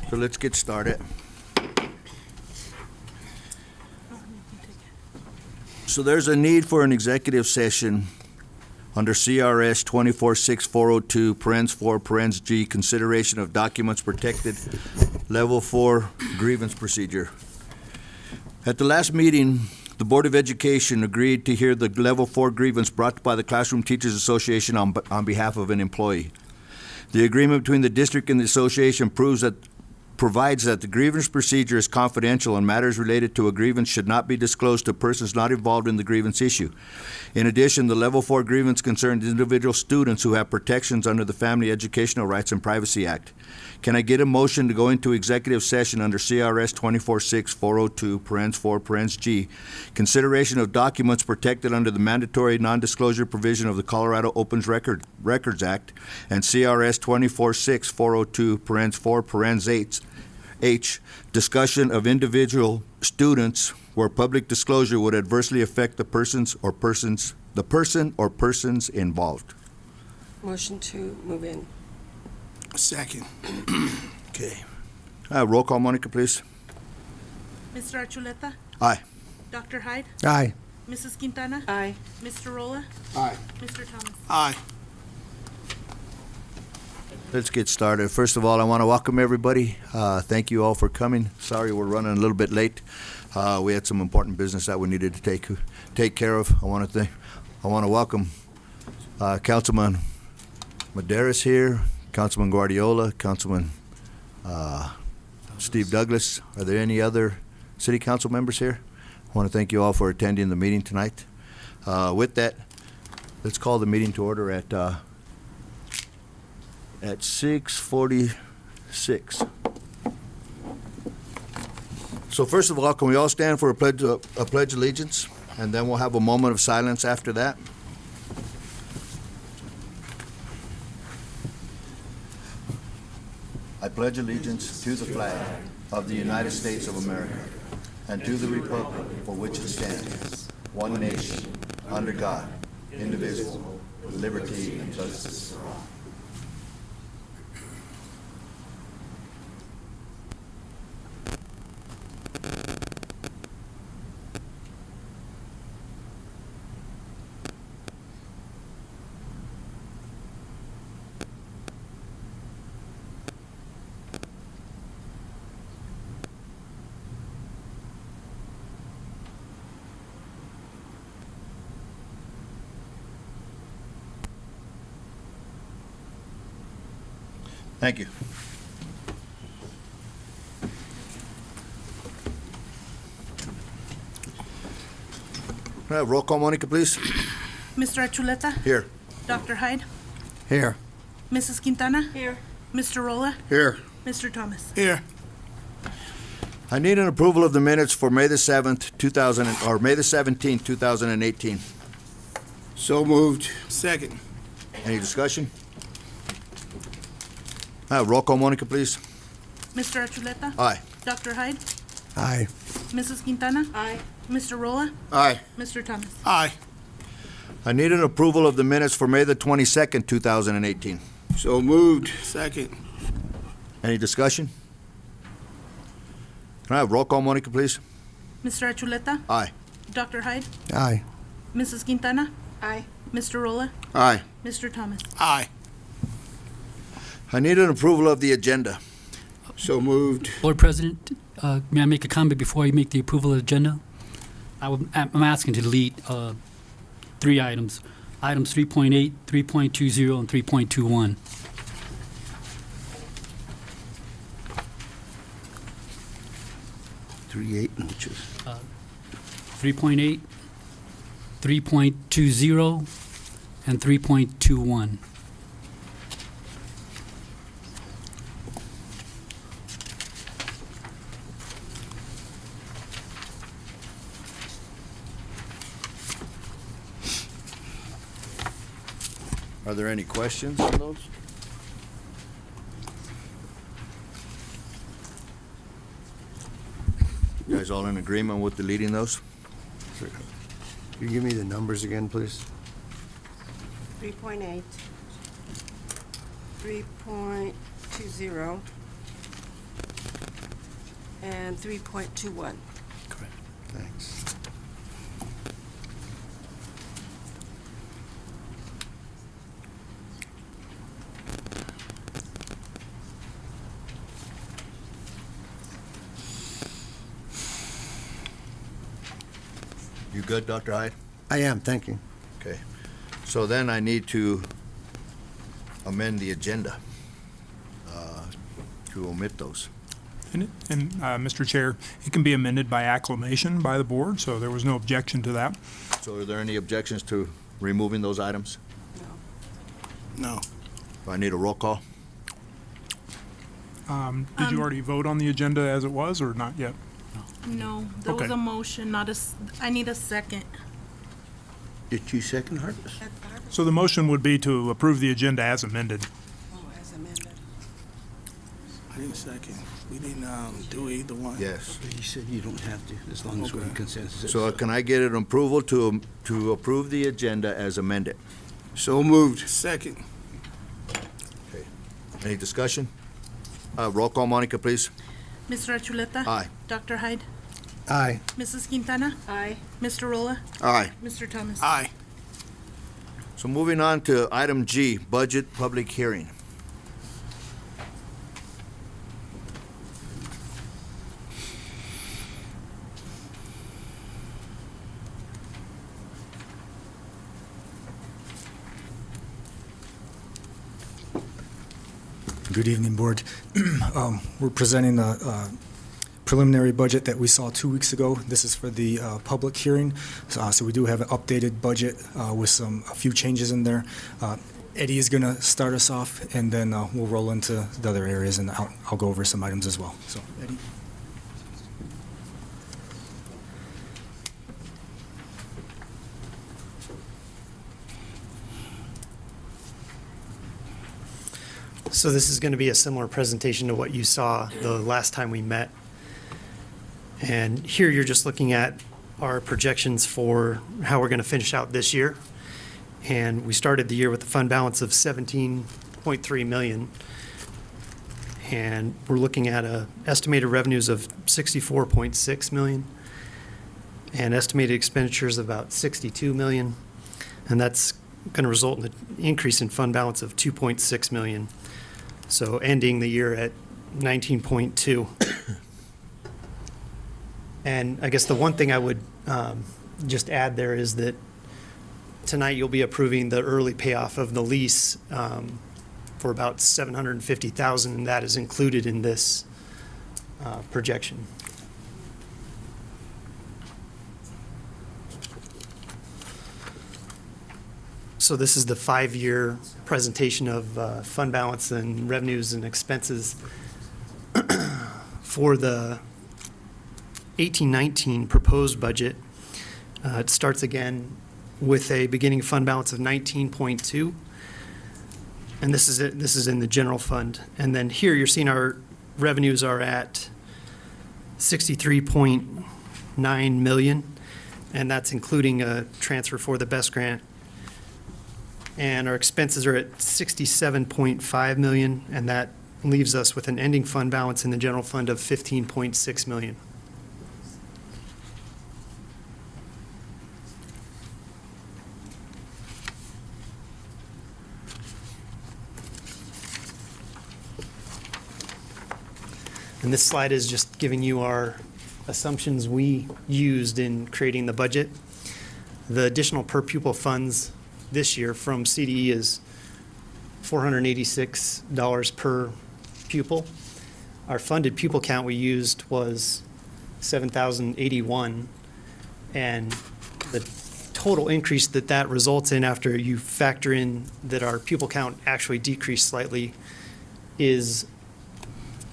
So let's get started. So there's a need for an executive session under CRS 246402, parens 4, parens G, consideration of documents protected, level 4 grievance procedure. At the last meeting, the Board of Education agreed to hear the level 4 grievance brought by the Classroom Teachers Association on behalf of an employee. The agreement between the district and the association provides that the grievance procedure is confidential and matters related to a grievance should not be disclosed to persons not involved in the grievance issue. In addition, the Level 4 grievance concerns individual students who have protections under the Family Educational Rights and Privacy Act. Can I get a motion to go into executive session under CRS 246402, parens 4, parens G, consideration of documents protected under the mandatory non-disclosure provision of the Colorado Opens Records Act and CRS 246402, parens 4, parens H, discussion of individual students where public disclosure would adversely affect the person or persons involved. Motion to move in. Second. Okay. Roll call, Monica, please. Mr. Archuleta? Aye. Dr. Hyde? Aye. Mrs. Quintana? Aye. Mr. Rolla? Aye. Mr. Thomas? Aye. Let's get started. First of all, I want to welcome everybody. Thank you all for coming. Sorry we're running a little bit late. We had some important business that we needed to take care of. I want to welcome Councilman Medeiros here, Councilman Guardiola, Councilman Steve Douglas. Are there any other city council members here? I want to thank you all for attending the meeting tonight. With that, let's call the meeting to order at 6:46. So first of all, can we all stand for a pledge allegiance? And then we'll have a moment of silence after that. I pledge allegiance to the flag of the United States of America and to the republic for which it stands, one nation, under God, indivisible, with liberty and justice for all. Thank you. Roll call, Monica, please. Mr. Archuleta? Here. Dr. Hyde? Here. Mrs. Quintana? Here. Mr. Rolla? Here. Mr. Thomas? Here. I need an approval of the minutes for May the 7th, May the 17th, 2018. So moved. Second. Any discussion? Roll call, Monica, please. Mr. Archuleta? Aye. Dr. Hyde? Aye. Mrs. Quintana? Aye. Mr. Rolla? Aye. Mr. Thomas? Aye. I need an approval of the minutes for May the 22nd, 2018. So moved. Second. Any discussion? Can I have roll call, Monica, please? Mr. Archuleta? Aye. Dr. Hyde? Aye. Mrs. Quintana? Aye. Mr. Rolla? Aye. Mr. Thomas? Aye. I need an approval of the agenda. So moved. Board President, may I make a comment before you make the approval of the agenda? I'm asking to delete 3 items. Items 3.8, 3.20, and 3.21. Which is 3.8, 3.20, and 3.21. Are there any questions on those? You guys all in agreement with deleting those? Can you give me the numbers again, please? 3.8, 3.20, and 3.21. Correct. Thanks. You good, Dr. Hyde? I am, thank you. Okay. So then I need to amend the agenda to omit those. And Mr. Chair, it can be amended by acclamation by the board, so there was no objection to that. So are there any objections to removing those items? No. Do I need a roll call? Did you already vote on the agenda as it was, or not yet? No, there was Okay. a motion, not I need a second. Did you second Harvest? So the motion would be to approve the agenda as amended. Oh, as amended. I didn't second. We didn't do either one. Yes. You said you don't have to, as long as we're in Okay. consensus. So can I get an approval to approve the agenda as amended? So moved. Second. Any discussion? Roll call, Monica, please. Mr. Archuleta? Aye. Dr. Hyde? Aye. Mrs. Quintana? Aye. Mr. Rolla? Aye. Mr. Thomas? Aye. So moving on to item G, budget public hearing. Good evening, Board. We're presenting the preliminary budget that we saw 2 weeks ago. This is for the public hearing. So we do have an updated budget with a few changes in there. Eddie is going to start us off, and then we'll roll into the other areas, and I'll go over some items as well. So, Eddie. So this is going to be a similar presentation to what you saw the last time we met. And here you're just looking at our projections for how we're going to finish out this year. And we started the year with a fund balance of 17.3 million. And we're looking at estimated revenues of 64.6 million and estimated expenditures of about 62 million. And that's going to result in an increase in fund balance of 2.6 million. So ending the year at 19.2. And I guess the one thing I would just add there is that tonight you'll be approving the early payoff of the lease for about $750,000, and that is included in this projection. So this is the 5-year presentation of fund balance and revenues and expenses for the 18-19 proposed budget. It starts again with a beginning fund balance of 19.2, and this is it. This is in the general fund. And then here you're seeing our revenues are at 63.9 million, and that's including a transfer for the BEST grant. And our expenses are at 67.5 million, and that leaves us with an ending fund balance in the general fund of 15.6 million. And this slide is just giving you our assumptions we used in creating the budget. The additional per pupil funds this year from CDE is $486 per pupil. Our funded pupil count we used was 7,081, and the total increase that results in after you factor in that our pupil count actually decreased slightly is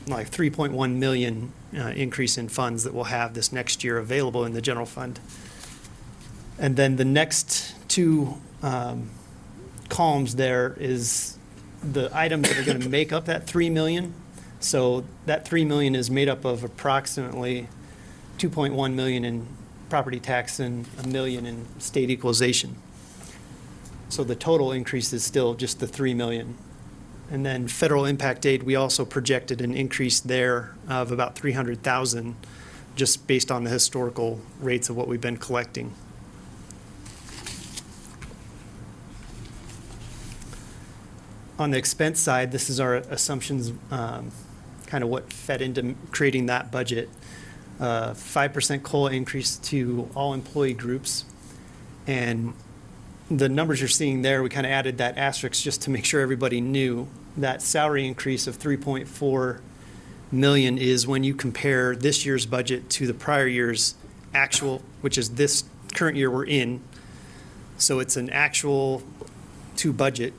like 3.1 million increase in funds that we'll have this next year available in the general fund. And then the next two columns there is the items that are going to make up that 3 million. So that 3 million is made up of approximately 2.1 million in property tax and $1 million in state equalization. So the total increase is still just the 3 million. And then federal impact aid, we also projected an increase there of about 300,000, just based on the historical rates of what we've been collecting. On the expense side, this is our assumptions, kind of what fed into creating that budget. 5% COLA increase to all employee groups. And the numbers you're seeing there, we kind of added that asterisk just to make sure everybody knew that salary increase of 3.4 million is when you compare this year's budget to the prior year's actual, which is this current year we're in. So it's an actual to budget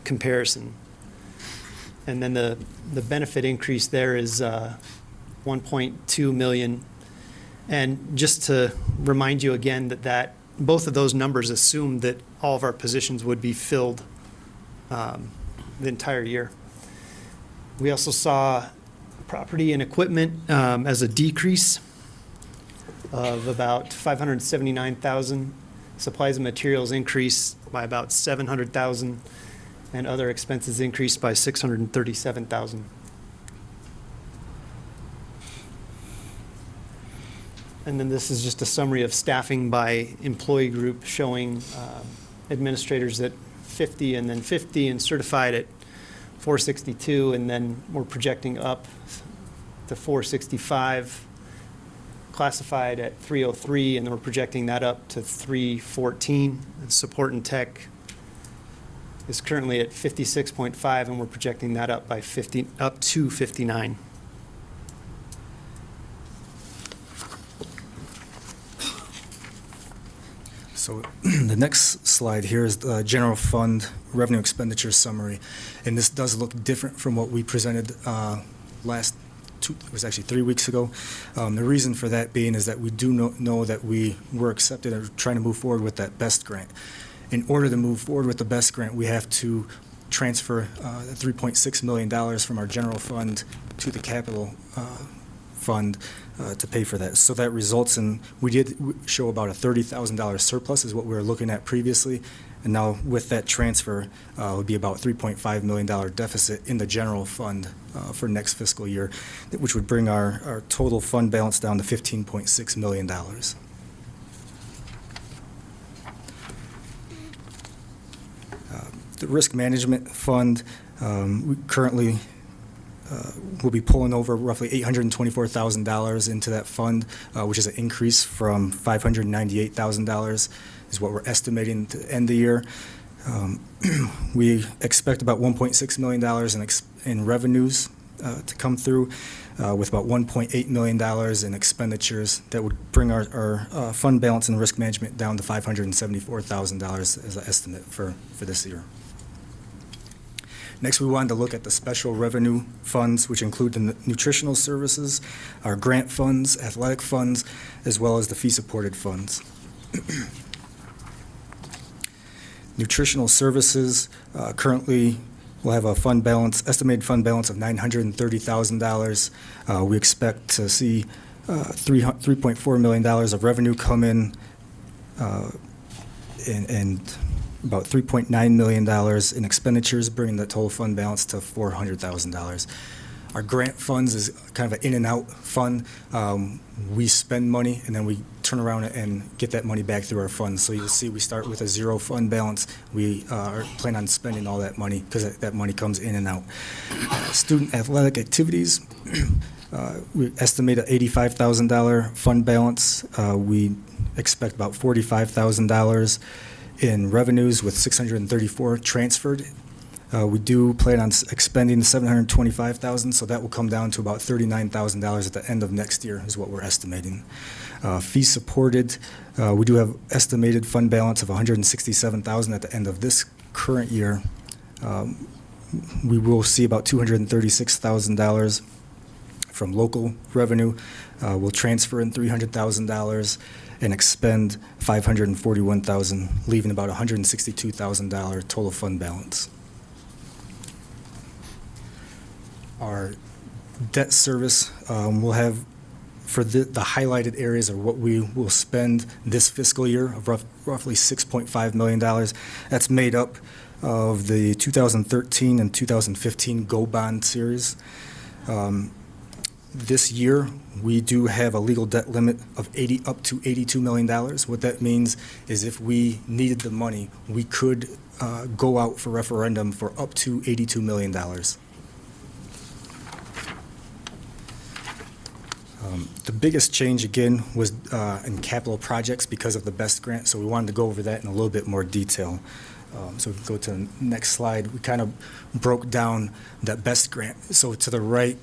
comparison. And then the benefit increase there is 1.2 million. And just to remind you again that both of those numbers assume that all of our positions would be filled the entire year. We also saw property and equipment as a decrease of about 579,000. Supplies and materials increased by about 700,000, and other expenses increased by 637,000. And then this is just a summary of staffing by employee group, showing administrators at 50 and then 50, and certified at 462, and then we're projecting up to 465, classified at 303, and then we're projecting that up to 314. And support and tech is currently at 56.5, and we're projecting that up by 50, up to 59. So the next slide here is the general fund revenue expenditure summary. And this does look different from what we presented it was actually 3 weeks ago. The reason for that being is that we do know that we were accepted and are trying to move forward with that BEST grant. In order to move forward with the BEST grant, we have to transfer $3.6 million from our general fund to the capital fund to pay for that. So that results in, we did show about a $30,000 surplus is what we were looking at previously. And now with that transfer, it would be about $3.5 million deficit in the general fund for next fiscal year, which would bring our total fund balance down to $15.6 million. The risk management fund, we currently we'll be pulling over roughly $824,000 into that fund, which is an increase from $598,000 is what we're estimating to end the year. We expect about $1.6 million in revenues to come through, with about $1.8 million in expenditures that would bring our fund balance and risk management down to $574,000 as an estimate for this year. Next, we wanted to look at the special revenue funds, which include the nutritional services, our grant funds, athletic funds, as well as the fee-supported funds. Nutritional services, currently we'll have a fund balance, estimated fund balance of $930,000. We expect to see $3.4 million of revenue come in, and about $3.9 million in expenditures, bringing the total fund balance to $400,000. Our grant funds is kind of an in and out fund. We spend money and then we turn around and get that money back through our funds. So you'll see we start with a zero fund balance. We plan on spending all that money because that money comes in and out. Student athletic activities, we estimate an $85,000 fund balance. We expect about $45,000 in revenues with 634 transferred. We do plan on expending $725,000, so that will come down to about $39,000 at the end of next year is what we're estimating. Fee supported, we do have estimated fund balance of $167,000 at the end of this current year. We will see about $236,000 from local revenue. We'll transfer in $300,000 and expend $541,000, leaving about $162,000 total fund balance. Our debt service will have, for the highlighted areas of what we will spend this fiscal year of roughly $6.5 million. That's made up of the 2013 and 2015 Go Bond series. This year, we do have a legal debt limit of up to $82 million. What that means is if we needed the money, we could go out for referendum for up to $82 million. The biggest change, again, was in capital projects because of the BEST grant, so we wanted to go over that in a little bit more detail. So we can go to the next slide. We kind of broke down that BEST grant. So to the right,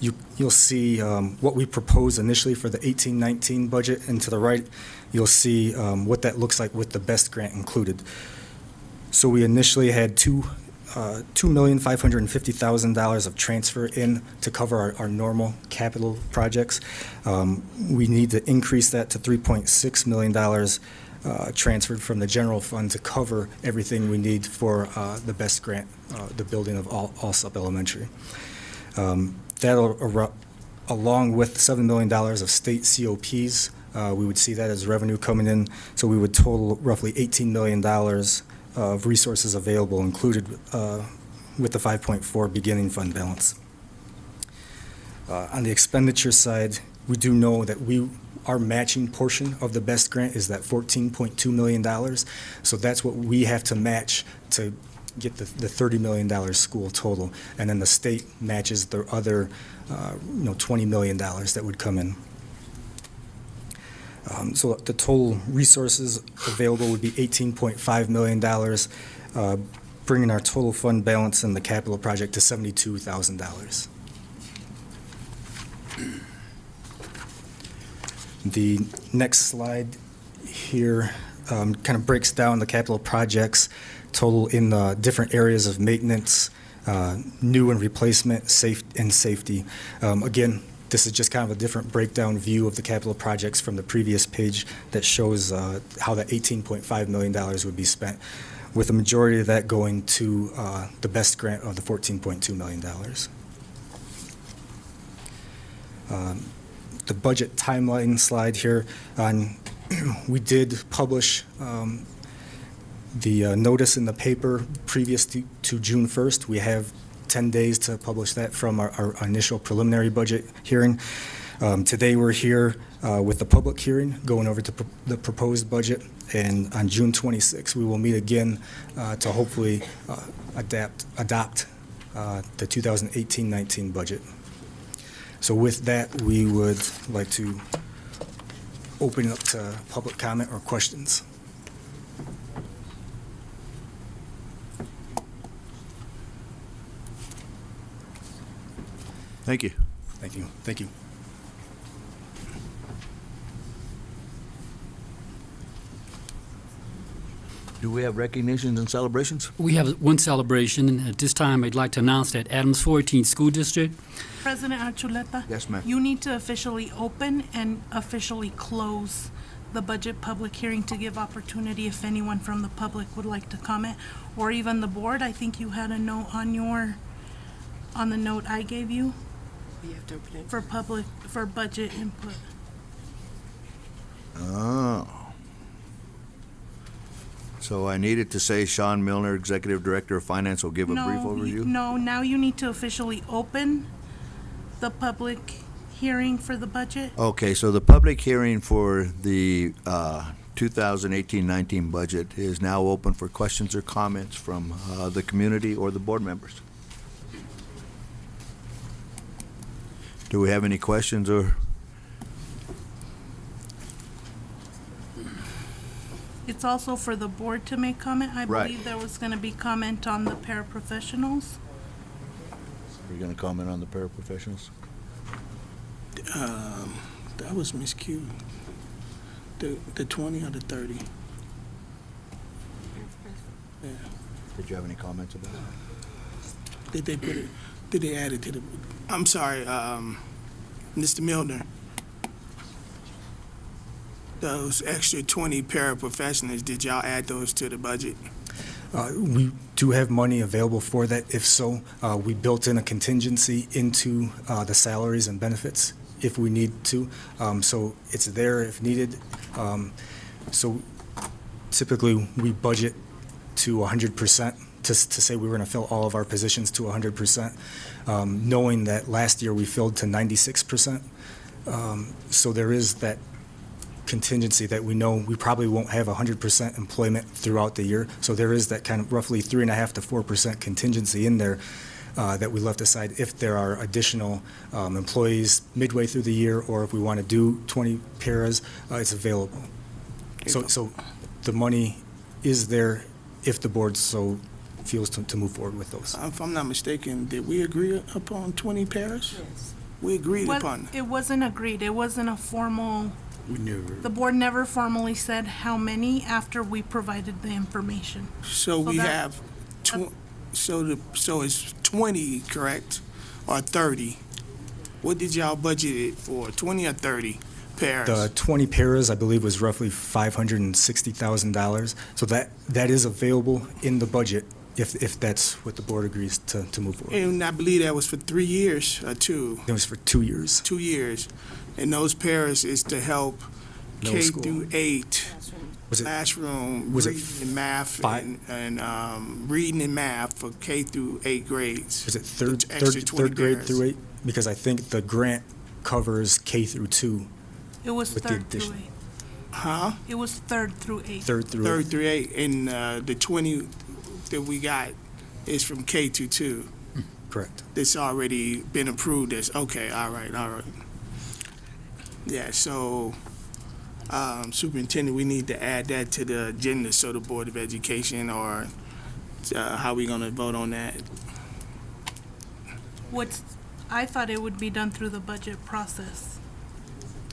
you'll see what we proposed initially for the 18-19 budget, and to the right, you'll see what that looks like with the BEST grant included. So we initially had $2,550,000 of transfer in to cover our normal capital projects. We need to increase that to $3.6 million transferred from the general fund to cover everything we need for the BEST grant, the building of Alsop Elementary. That'll, along with $7 million of state COPs, we would see that as revenue coming in, so we would total roughly $18 million of resources available, included with the 5.4 beginning fund balance. On the expenditure side, we do know that our matching portion of the BEST grant is that $14.2 million, so that's what we have to match to get the $30 million school total, and then the state matches the other $20 million that would come in. So the total resources available would be $18.5 million, bringing our total fund balance in the capital project to $72,000. The next slide here kind of breaks down the capital projects total in the different areas of maintenance, new and replacement, safety. Again, this is just kind of a different breakdown view of the capital projects from the previous page that shows how that $18.5 million would be spent, with the majority of that going to the BEST grant of the $14.2 million. The budget timeline slide here, we did publish the notice in the paper previous to June 1st. We have 10 days to publish that from our initial preliminary budget hearing. Today we're here with the public hearing, going over to the proposed budget, and on June 26th we will meet again to hopefully adopt the 2018-19 budget. So with that, we would like to open it up to public comment or questions. Thank you. Thank you. Thank you. Do we have recognitions and celebrations? We have one celebration, and at this time, I'd like to announce that Adams 14 School District. President Archuleta? Yes, ma'am. You need to officially open and officially close the budget public hearing to give opportunity if anyone from the public would like to comment, or even the board. I think you had a note on the note I gave you We have to open it. for budget input. Oh. So I needed to say Sean Milner, Executive Director of Finance, will give a brief overview? No, now you need to officially open the public hearing for the budget. Okay, so the public hearing for the 2018-19 budget is now open for questions or comments from the community or the board members. Do we have any questions or? It's also for the board to make comment. I Right. believe there was going to be comment on the paraprofessionals. You're going to comment on the paraprofessionals? That was miscued. The 20 or the 30? Yeah. Did you have any comments about it? Did they put it? Did they add it to the? I'm sorry, Mr. Milner. Those extra 20 paraprofessionals, did y'all add those to the budget? We do have money available for that. If so, we built in a contingency into the salaries and benefits if we need to. So it's there if needed. So typically, we budget to 100%, to say we were going to fill all of our positions to 100%, knowing that last year we filled to 96%. So there is that contingency that we know we probably won't have 100% employment throughout the year. So there is that kind of roughly 3.5% to 4% contingency in there that we left aside if there are additional employees midway through the year, or if we want to do 20 paras, it's available. So the money is there if the board so feels to move forward with those. If I'm not mistaken, did we agree upon 20 pairs? Yes. We agreed Well, upon. it wasn't agreed. It wasn't a formal, We never. the board never formally said how many after we provided the information. So we that- have, so it's 20, correct? Or 30? What did y'all budget it for, 20 or 30 pairs? The 20 paras, I believe, was roughly $560,000. So that is available in the budget if that's what the board agrees to move forward. And I believe that was for 3 years or 2, It was for 2 years. 2 years. And those pairs is to help Middle K school. through 8 Was it classroom was it reading and math five- and reading and math for K through 8 grades. was it third The extra 20 third grade pairs. through 8? Because I think the grant covers K through 2, It was With the third through addition. 8. Huh? It was third through 8. third through 8. 3rd through 8, and the 20 that we got is from K to 2. Correct. That's already been approved as, okay, all right. Yeah, so, Superintendent, we need to add that to the agenda so the Board of Education, or how we gonna vote on that? I thought it would be done through the budget process,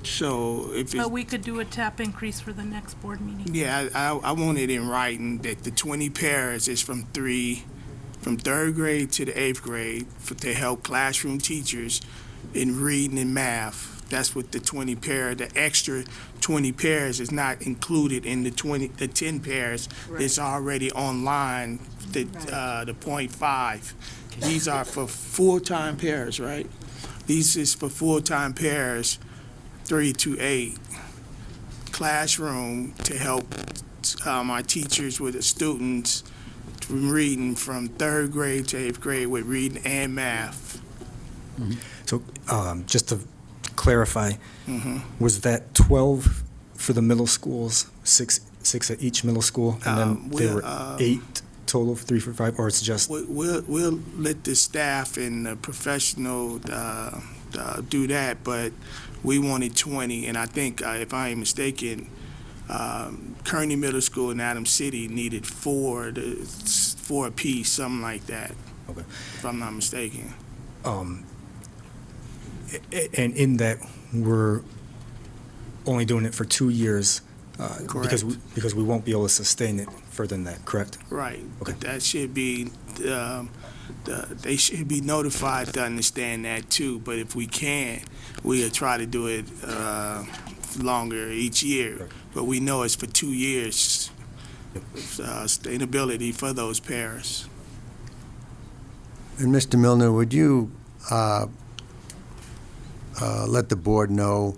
So if it's, but we could do a tap increase for the next board meeting. yeah, I want it in writing that the 20 pairs is from 3rd grade to the 8th grade to help classroom teachers in reading and math. That's what the 20 pair, the extra 20 pairs is not included in the 10 pairs that's already online, the .5. These are for full-time pairs, right? These is for full-time pairs, 3 to 8. Classroom to help our teachers with the students from reading from 3rd grade to 8th grade with reading and math. So just to clarify, Mm-hmm. was that 12 for the middle schools, six at each middle school, and then there were 8 total, 3 for 5, or it's just? We'll let the staff and the professional do that, but we wanted 20, and I think, if I ain't mistaken, Kearney Middle School and Adams City needed 4 apiece, something like that, Okay. if I'm not mistaken. And in that, we're only doing it for 2 years because we won't be able to sustain it further than that, correct? Right. Okay. But that should be, they should be notified to understand that too. But if we can't, we'll try to do it longer each year. Right. But we know it's for 2 years, sustainability for those pairs. And Mr. Milner, would you let the board know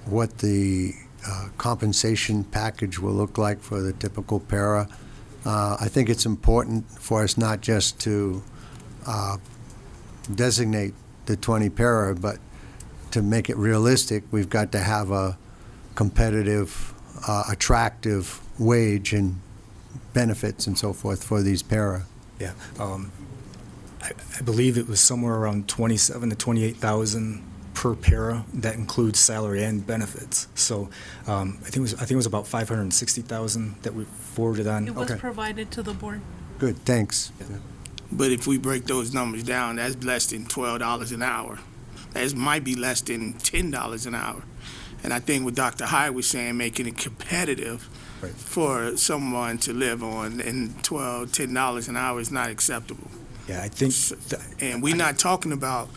what the compensation package will look like for the typical para? I think it's important for us not just to designate the 20 para, but to make it realistic, we've got to have a competitive, attractive wage and benefits and so forth for these para. Yeah. I believe it was somewhere around 27 to 28,000 per para. That includes salary and benefits. So I think it was about 560,000 that we forwarded on. It was Okay. provided to the board. Good, thanks. But if we break those numbers down, that's less than $12 an hour. That might be less than $10 an hour. And I think what Dr. Hyde was saying, making it competitive Right. for someone to live on, and $10 an hour is not acceptable. Yeah, I think. And we're not talking about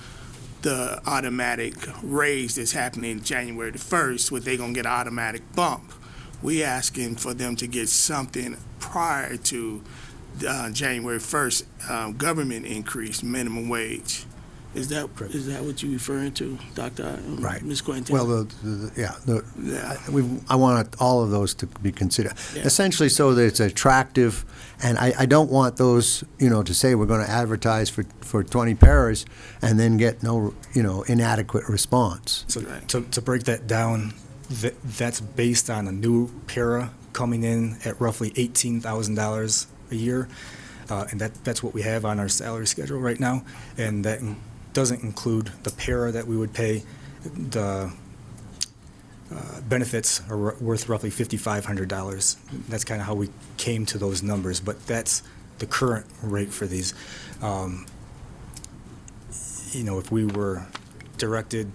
the automatic raise that's happening January the 1st, where they're going to get an automatic bump. We're asking for them to get something prior to January 1st government increase, minimum wage. Is that what you're referring to, Dr.? Right. Ms. Quintin? Well, Yeah. I want all of those to be considered. Yeah. Essentially so that it's attractive, and I don't want those, to say we're going to advertise for 20 paras and then get no, inadequate response. So Right. to break that down, that's based on a new para coming in at roughly $18,000 a year. And that's what we have on our salary schedule right now. And that doesn't include the para that we would pay. The benefits are worth roughly $5,500. That's kind of how we came to those numbers, but that's the current rate for these. If we were directed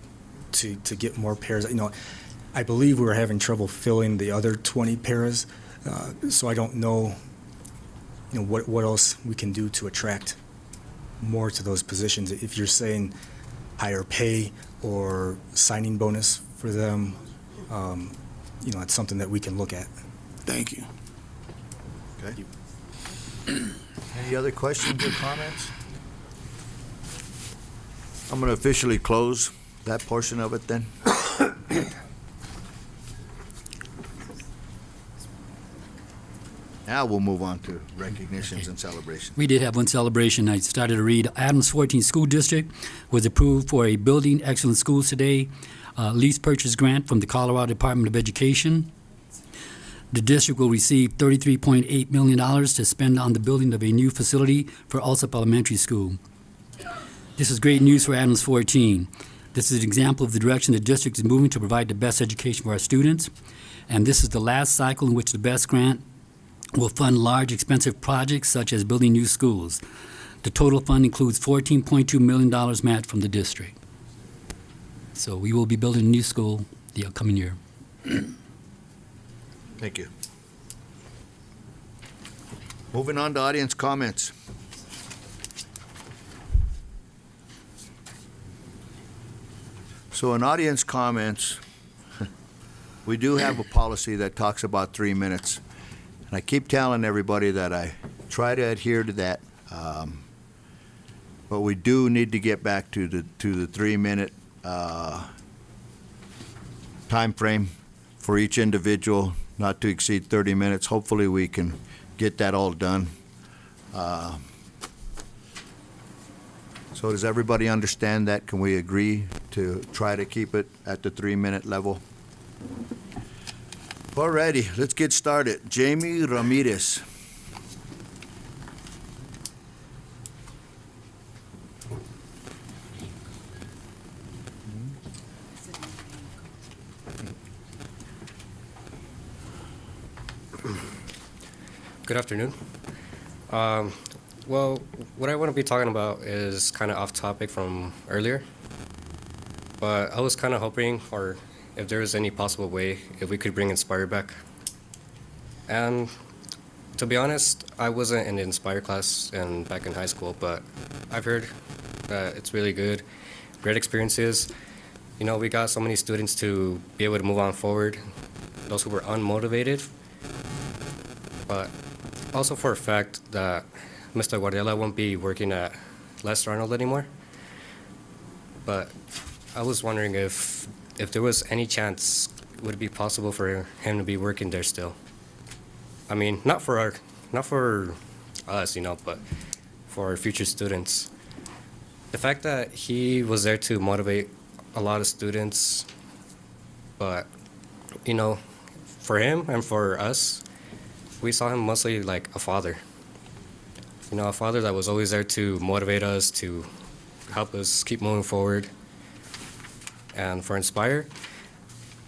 to get more paras, I believe we were having trouble filling the other 20 paras, so I don't know, what else we can do to attract more to those positions. If you're saying higher pay or signing bonus for them, it's something that we can look at. Thank you. Okay. Any other questions or comments? I'm going to officially close that portion of it then. Now we'll move on to recognitions and celebrations. We did have one celebration. I started to read. Adams 14 School District was approved for a Building Excellent Schools Today lease purchase grant from the Colorado Department of Education. The district will receive $33.8 million to spend on the building of a new facility for Alsop Elementary School. This is great news for Adams 14. This is an example of the direction the district is moving to provide the best education for our students. And this is the last cycle in which the BEST grant will fund large, expensive projects such as building new schools. The total fund includes $14.2 million matched from the district. So we will be building a new school the upcoming year. Thank you. Moving on to audience comments. So in audience comments, we do have a policy that talks about 3 minutes. And I keep telling everybody that I try to adhere to that. But we do need to get back to the 3 minute time frame for each individual, not to exceed 30 minutes. Hopefully we can get that all done. So does everybody understand that? Can we agree to try to keep it at the 3 minute level? Alrighty, let's get started. Jamie Ramirez. Good afternoon. Well, what I want to be talking about is kind of off topic from earlier, but I was kind of hoping, or if there was any possible way, if we could bring Inspire back. And to be honest, I wasn't in the Inspire class back in high school, but I've heard that it's really good, great experiences. We got so many students to be able to move on forward, those who were unmotivated, but also for a fact that Mr. Guardiola won't be working at Lester Arnold anymore. But I was wondering if there was any chance, would it be possible for him to be working there still? I mean, not for us, but for our future students. The fact that he was there to motivate a lot of students, but, for him and for us, we saw him mostly like a father. A father that was always there to motivate us, to help us keep moving forward. And for Inspire,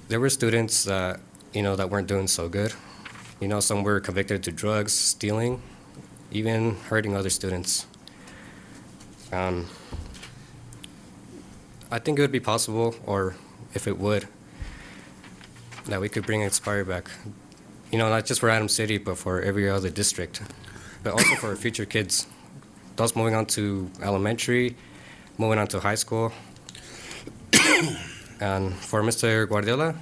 there were students that, that weren't doing so good. Some were convicted to drugs, stealing, even hurting other students. I think it would be possible, or if it would, that we could bring Inspire back. Not just for Adams City, but for every other district, but also for future kids, those moving on to elementary, moving on to high school. And for Mr. Guardiola,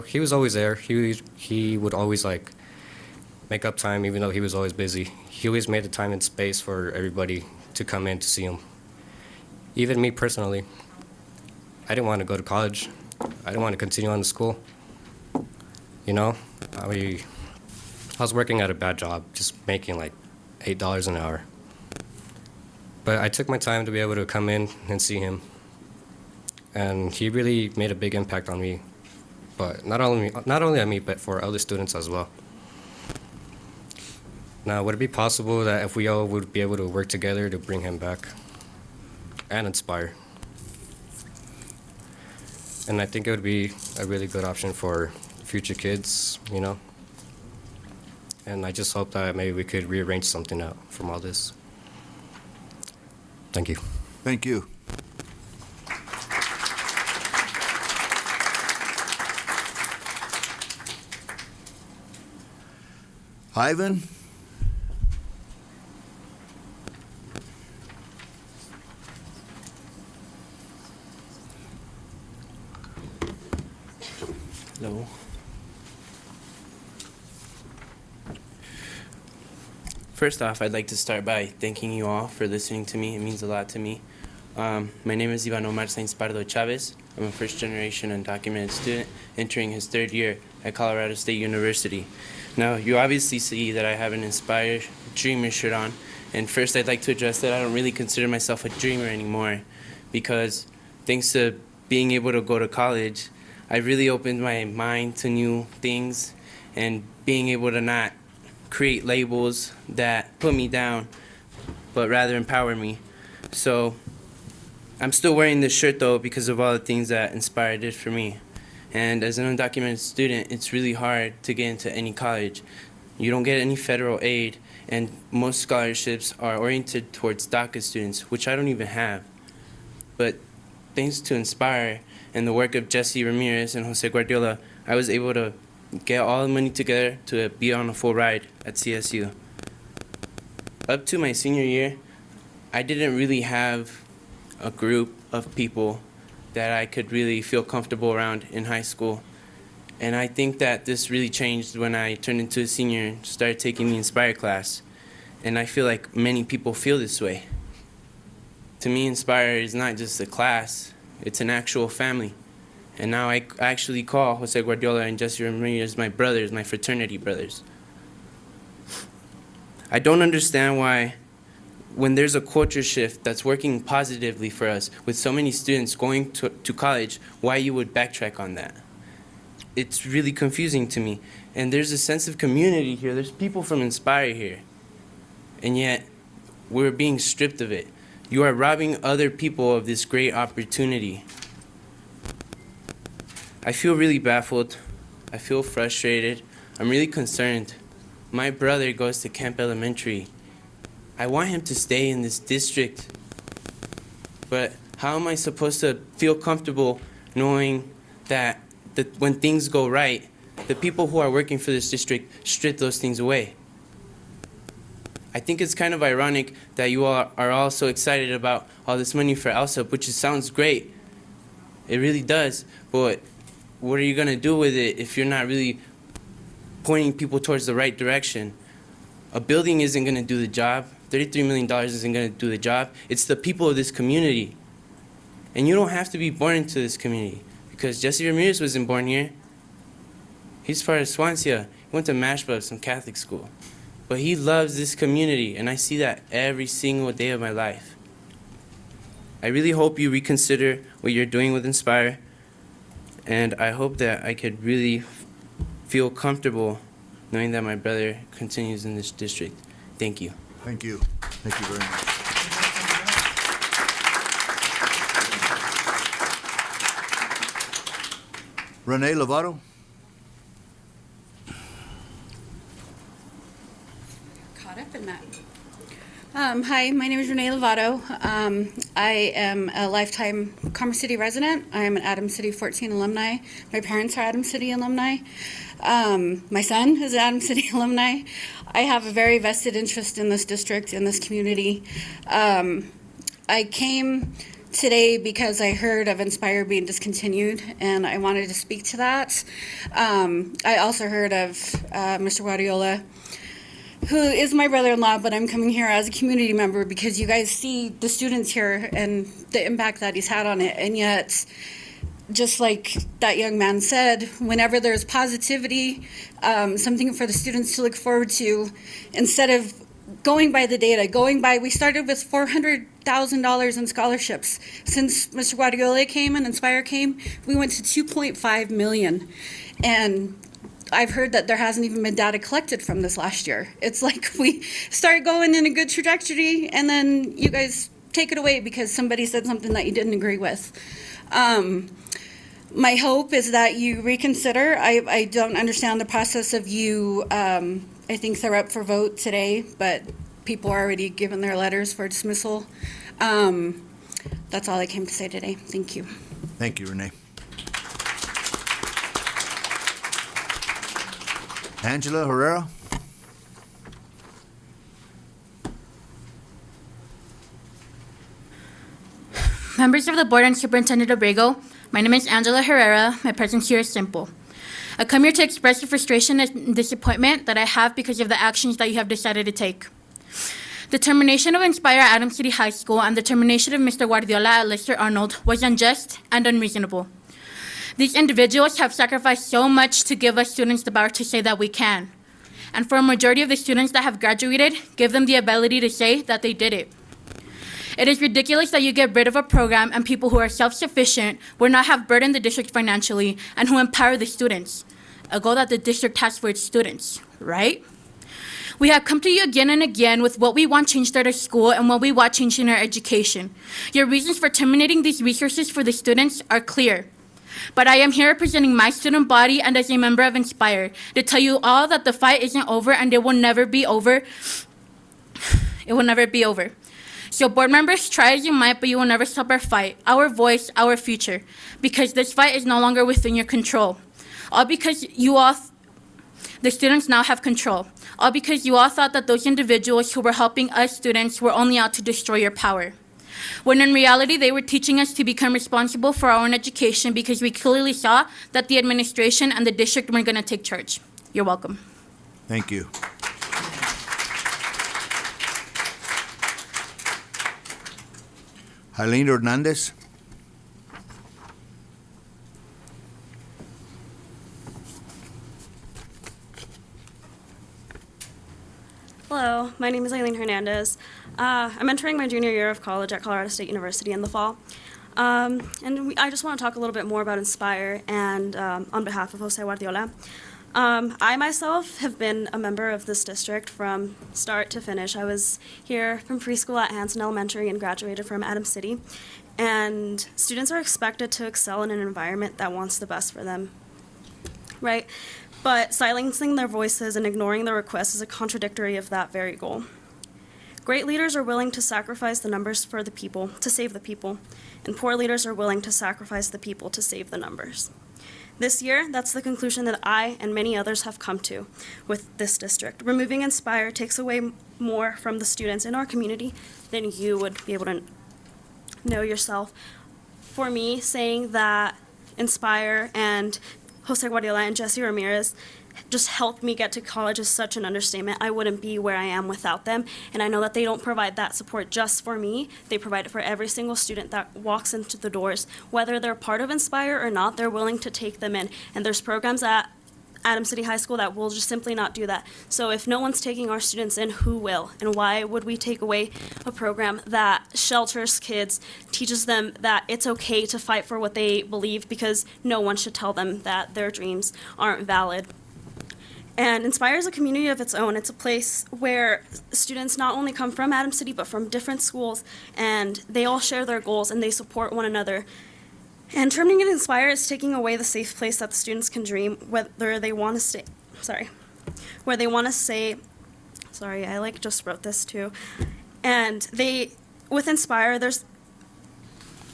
he was always there. He would always make up time, even though he was always busy. He always made the time and space for everybody to come in to see him. Even me personally, I didn't want to go to college. I didn't want to continue on to school. You know, I was working at a bad job, just making like $8 an hour. But I took my time to be able to come in and see him. And he really made a big impact on me. But not only on me, but for other students as well. Now, would it be possible that if we all would be able to work together to bring him back and inspire? And I think it would be a really good option for future kids, you know? And I just hope that maybe we could rearrange something out from all this. Thank you. Thank you. Ivan? Hello. First off, I'd like to start by thanking you all for listening to me. It means a lot to me. My name is Ivan Omar Sainz Pardo Chavez. I'm a first-generation undocumented student entering his third year at Colorado State University. Now, you obviously see that I have an Inspire Dreamer shirt on. And first, I'd like to address that I don't really consider myself a dreamer anymore because thanks to being able to go to college, I really opened my mind to new things and being able to not create labels that put me down, but rather empower me. So I'm still wearing this shirt though because of all the things that Inspire did for me. And as an undocumented student, it's really hard to get into any college. You don't get any federal aid, and most scholarships are oriented towards DACA students, which I don't even have. But thanks to Inspire and the work of Jesse Ramirez and Jose Guardiola, I was able to get all the money together to be on a full ride at CSU. Up to my senior year, I didn't really have a group of people that I could really feel comfortable around in high school. And I think that this really changed when I turned into a senior and started taking the Inspire class. And I feel like many people feel this way. To me, Inspire is not just a class, it's an actual family. And now I actually call Jose Guardiola and Jesse Ramirez my brothers, my fraternity brothers. I don't understand why, when there's a culture shift that's working positively for us, with so many students going to college, why you would backtrack on that. It's really confusing to me. And there's a sense of community here. There's people from Inspire here. And yet, we're being stripped of it. You are robbing other people of this great opportunity. I feel really baffled. I feel frustrated. I'm really concerned. My brother goes to Camp Elementary. I want him to stay in this district. But how am I supposed to feel comfortable knowing that when things go right, the people who are working for this district strip those things away? I think it's kind of ironic that you all are all so excited about all this money for ALSUP, which sounds great. It really does. But what are you going to do with it if you're not really pointing people towards the right direction? A building isn't going to do the job. $33 million isn't going to do the job. It's the people of this community. And you don't have to be born into this community, because Jesse Ramirez wasn't born here. He's part of Swansea. He went to Mashba, some Catholic school. But he loves this community, and I see that every single day of my life. I really hope you reconsider what you're doing with Inspire, and I hope that I could really feel comfortable knowing that my brother continues in this district. Thank you. Thank you. Thank you very much. Renee Lovato? Caught up in that. Hi, my name is Renee Lovato. I am a lifetime Commerce City resident. I am an Adams City 14 alumni. My parents are Adams City alumni. My son is an Adams City alumni. I have a very vested interest in this district, in this community. I came today because I heard of Inspire being discontinued, and I wanted to speak to that. I also heard of Mr. Guardiola who is my brother-in-law, but I'm coming here as a community member because you guys see the students here and the impact that he's had on it. And yet, just like that young man said, whenever there's positivity, something for the students to look forward to, instead of going by the data, we started with $400,000 in scholarships. Since Mr. Guardiola came and Inspire came, we went to $2.5 million. And I've heard that there hasn't even been data collected from this last year. It's like we start going in a good trajectory and then you guys take it away because somebody said something that you didn't agree with. My hope is that you reconsider. I don't understand the process of you, I think they're up for vote today, but people are already given their letters for dismissal. That's all I came to say today. Thank you. Thank you, Renee. Angela Herrera? Members of the board and Superintendent Abrego, my name is Angela Herrera. My presence here is simple. I come here to express the frustration and disappointment that I have because of the actions that you have decided to take. The termination of Inspire at Adams City High School and the termination of Mr. Guardiola at Lester Arnold was unjust and unreasonable. These individuals have sacrificed so much to give us students the power to say that we can. And for a majority of the students that have graduated, give them the ability to say that they did it. It is ridiculous that you get rid of a program and people who are self-sufficient will not have burdened the district financially and who empower the students, a goal that the district has for its students, right? We have come to you again and again with what we want changed at our school and what we want changed in our education. Your reasons for terminating these resources for the students are clear. But I am here representing my student body and as a member of Inspire to tell you all that the fight isn't over and it will never be over. It will never be over. So board members, try as you might, but you will never stop our fight, our voice, our future, because this fight is no longer within your control. All because the students now have control. All because you all thought that those individuals who were helping us students were only out to destroy your power. When in reality, they were teaching us to become responsible for our own education because we clearly saw that the administration and the district weren't going to take charge. You're welcome. Thank you. Eileen Hernandez? Hello, my name is Eileen Hernandez. I'm entering my junior year of college at Colorado State University in the fall. I just want to talk a little bit more about Inspire and on behalf of Jose Guardiola. I myself have been a member of this district from start to finish. I was here from preschool at Hanson Elementary and graduated from Adams City. And students are expected to excel in an environment that wants the best for them, right? But silencing their voices and ignoring their requests is a contradictory of that very goal. Great leaders are willing to sacrifice the numbers for the people to save the people, and poor leaders are willing to sacrifice the people to save the numbers. This year, that's the conclusion that I and many others have come to with this district. Removing Inspire takes away more from the students in our community than you would be able to know yourself. For me, saying that Inspire and Jose Guardiola and Jesse Ramirez just helped me get to college is such an understatement. I wouldn't be where I am without them. And I know that they don't provide that support just for me. They provide it for every single student that walks into the doors. Whether they're part of Inspire or not, they're willing to take them in. And there's programs at Adams City High School that will just simply not do that. So if no one's taking our students in, who will? And why would we take away a program that shelters kids, teaches them that it's okay to fight for what they believe because no one should tell them that their dreams aren't valid? And Inspire is a community of its own. It's a place where students not only come from Adams City, but from different schools, and they all share their goals and they support one another. And terminating Inspire is taking away the safe place that the students can dream, whether they want to stay, where they want to say, I just wrote this too. And with Inspire,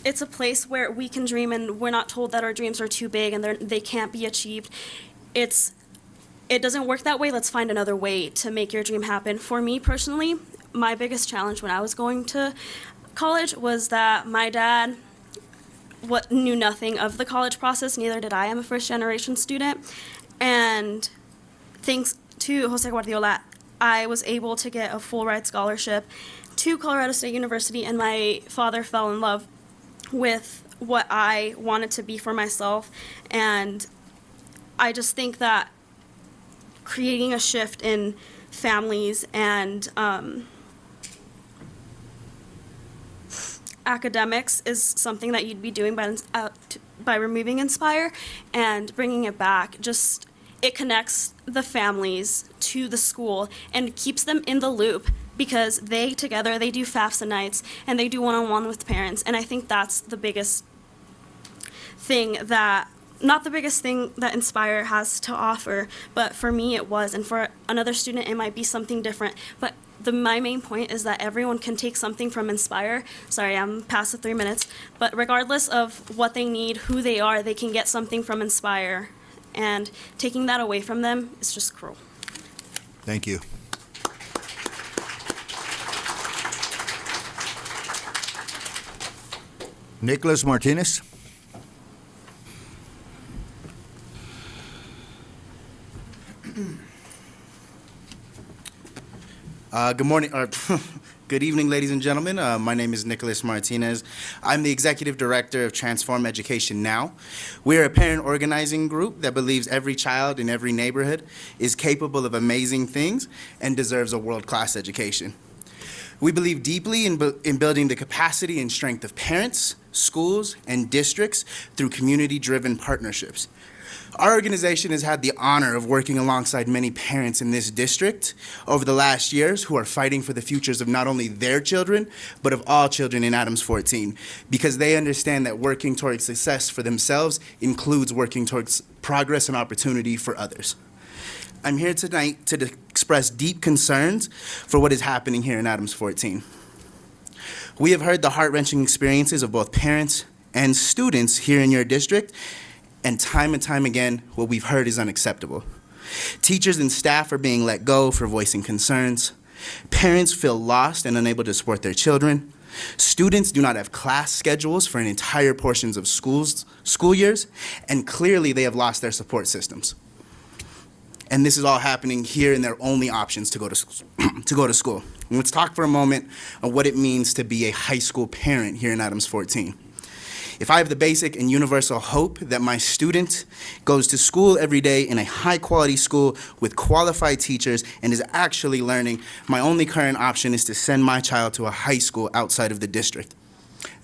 it's a place where we can dream and we're not told that our dreams are too big and they can't be achieved. It doesn't work that way. Let's find another way to make your dream happen. For me personally, my biggest challenge when I was going to college was that my dad knew nothing of the college process, neither did I. I'm a first-generation student. And thanks to Jose Guardiola, I was able to get a full ride scholarship to Colorado State University, and my father fell in love with what I wanted to be for myself. And I just think that creating a shift in families and academics is something that you'd be doing by removing Inspire and bringing it back. Just, it connects the families to the school and keeps them in the loop, because they together, they do FAFSA nights and they do one-on-one with parents. And I think that's the biggest thing that, not the biggest thing that Inspire has to offer, but for me it was, and for another student it might be something different. But my main point is that everyone can take something from Inspire. Sorry, I'm past the 3 minutes. But regardless of what they need, who they are, they can get something from Inspire. And taking that away from them is just cruel. Thank you. Nicholas Martinez. Good morning, or good evening, ladies and gentlemen. My name is Nicholas Martinez. I'm the Executive Director of Transform Education Now. We're a parent organizing group that believes every child in every neighborhood is capable of amazing things and deserves a world-class education. We believe deeply in building the capacity and strength of parents, schools, and districts through community-driven partnerships. Our organization has had the honor of working alongside many parents in this district over the last years who are fighting for the futures of not only their children, but of all children in Adams 14, because they understand that working towards success for themselves includes working towards progress and opportunity for others. I'm here tonight to express deep concerns for what is happening here in Adams 14. We have heard the heart-wrenching experiences of both parents and students here in your district, and time again, what we've heard is unacceptable. Teachers and staff are being let go for voicing concerns. Parents feel lost and unable to support their children. Students do not have class schedules for an entire portions of school years, and clearly they have lost their support systems. And this is all happening here in their only options to go to school. And let's talk for a moment on what it means to be a high school parent here in Adams 14. If I have the basic and universal hope that my student goes to school every day in a high-quality school with qualified teachers and is actually learning, my only current option is to send my child to a high school outside of the district.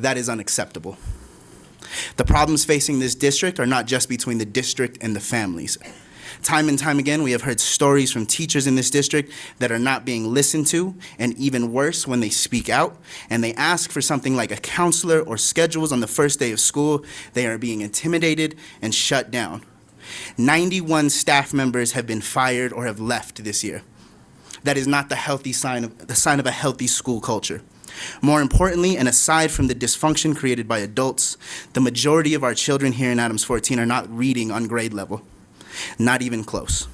That is unacceptable. The problems facing this district are not just between the district and the families. Time and time again, we have heard stories from teachers in this district that are not being listened to, and even worse, when they speak out and they ask for something like a counselor or schedules on the first day of school, they are being intimidated and shut down. 91 staff members have been fired or have left this year. That is not the sign of a healthy school culture. More importantly, and aside from the dysfunction created by adults, the majority of our children here in Adams 14 are not reading on grade level. Not even close.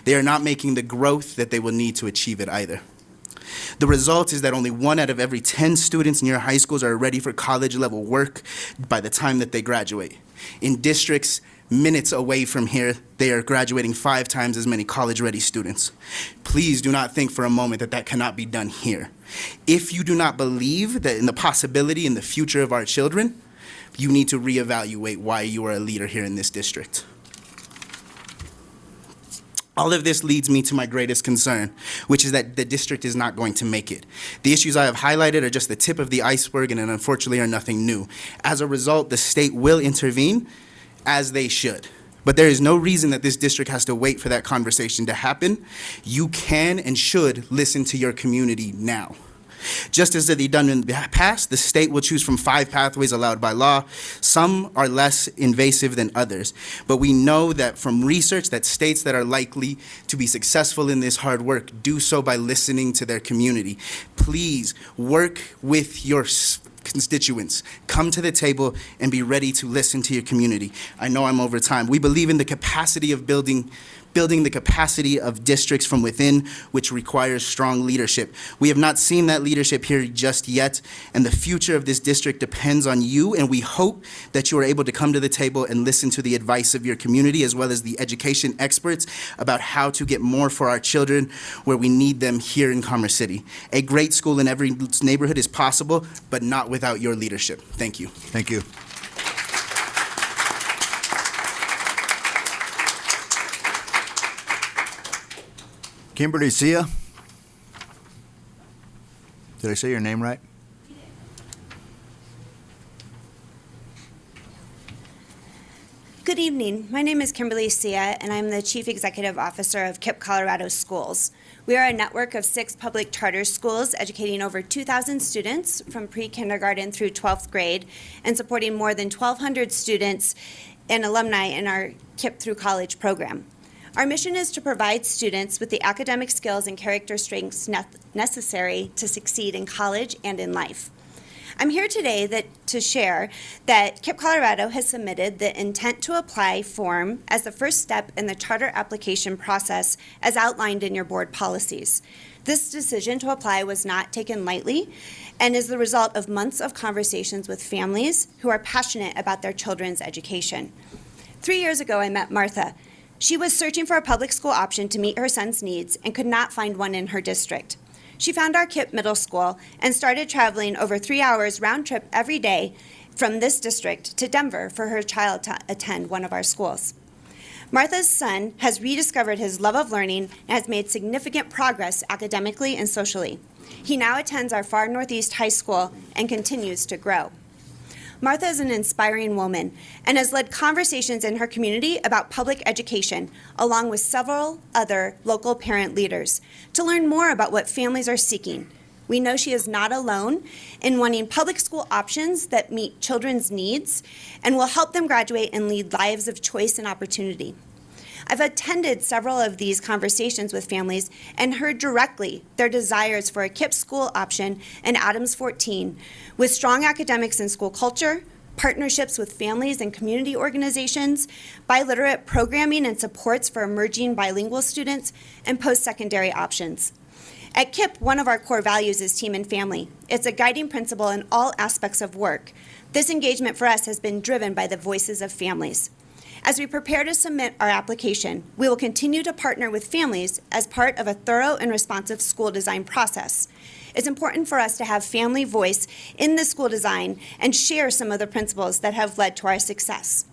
They are not making the growth that they will need to achieve it either. The result is that only 1 out of every 10 students in your high schools are ready for college level work by the time that they graduate. In districts minutes away from here, they are graduating 5 times as many college-ready students. Please do not think for a moment that that cannot be done here. If you do not believe that in the possibility in the future of our children, you need to reevaluate why you are a leader here in this district. All of this leads me to my greatest concern, which is that the district is not going to make it. The issues I have highlighted are just the tip of the iceberg and unfortunately are nothing new. As a result, the state will intervene, as they should. But there is no reason that this district has to wait for that conversation to happen. You can and should listen to your community now. Just as they've done in the past, the state will choose from 5 pathways allowed by law. Some are less invasive than others. But we know that from research that states that are likely to be successful in this hard work do so by listening to their community. Please work with your constituents. Come to the table and be ready to listen to your community. I know I'm over time. We believe in the capacity of building building the capacity of districts from within, which requires strong leadership. We have not seen that leadership here just yet, and the future of this district depends on you, and we hope that you are able to come to the table and listen to the advice of your community as well as the education experts about how to get more for our children where we need them here in Commerce City. A great school in every neighborhood is possible, but not without your leadership. Thank you. Thank you. Kimberly Sia. Did I say your name right? Good evening. My name is Kimberly Sia, and I'm the Chief Executive Officer of KIPP Colorado Schools. We are a network of 6 public charter schools educating over 2,000 students from pre-kindergarten through 12th grade and supporting more than 1,200 students and alumni in our KIPP through college program. Our mission is to provide students with the academic skills and character strengths necessary to succeed in college and in life. I'm here today to share that KIPP Colorado has submitted the intent to apply form as the first step in the charter application process as outlined in your board policies. This decision to apply was not taken lightly and is the result of months of conversations with families who are passionate about their children's education. 3 years ago, I met Martha. She was searching for a public school option to meet her son's needs and could not find one in her district. She found our KIPP Middle School and started traveling over 3 hours round trip every day from this district to Denver for her child to attend one of our schools. Martha's son has rediscovered his love of learning and has made significant progress academically and socially. He now attends our far northeast high school and continues to grow. Martha is an inspiring woman and has led conversations in her community about public education, along with several other local parent leaders, to learn more about what families are seeking. We know she is not alone in wanting public school options that meet children's needs and will help them graduate and lead lives of choice and opportunity. I've attended several of these conversations with families and heard directly their desires for a KIPP school option in Adams 14, with strong academics and school culture, partnerships with families and community organizations, biliterate programming and supports for emerging bilingual students, and post-secondary options. At KIPP, one of our core values is team and family. It's a guiding principle in all aspects of work. This engagement for us has been driven by the voices of families. As we prepare to submit our application, we will continue to partner with families as part of a thorough and responsive school design process. It's important for us to have family voice in the school design and share some of the principles that have led to our success.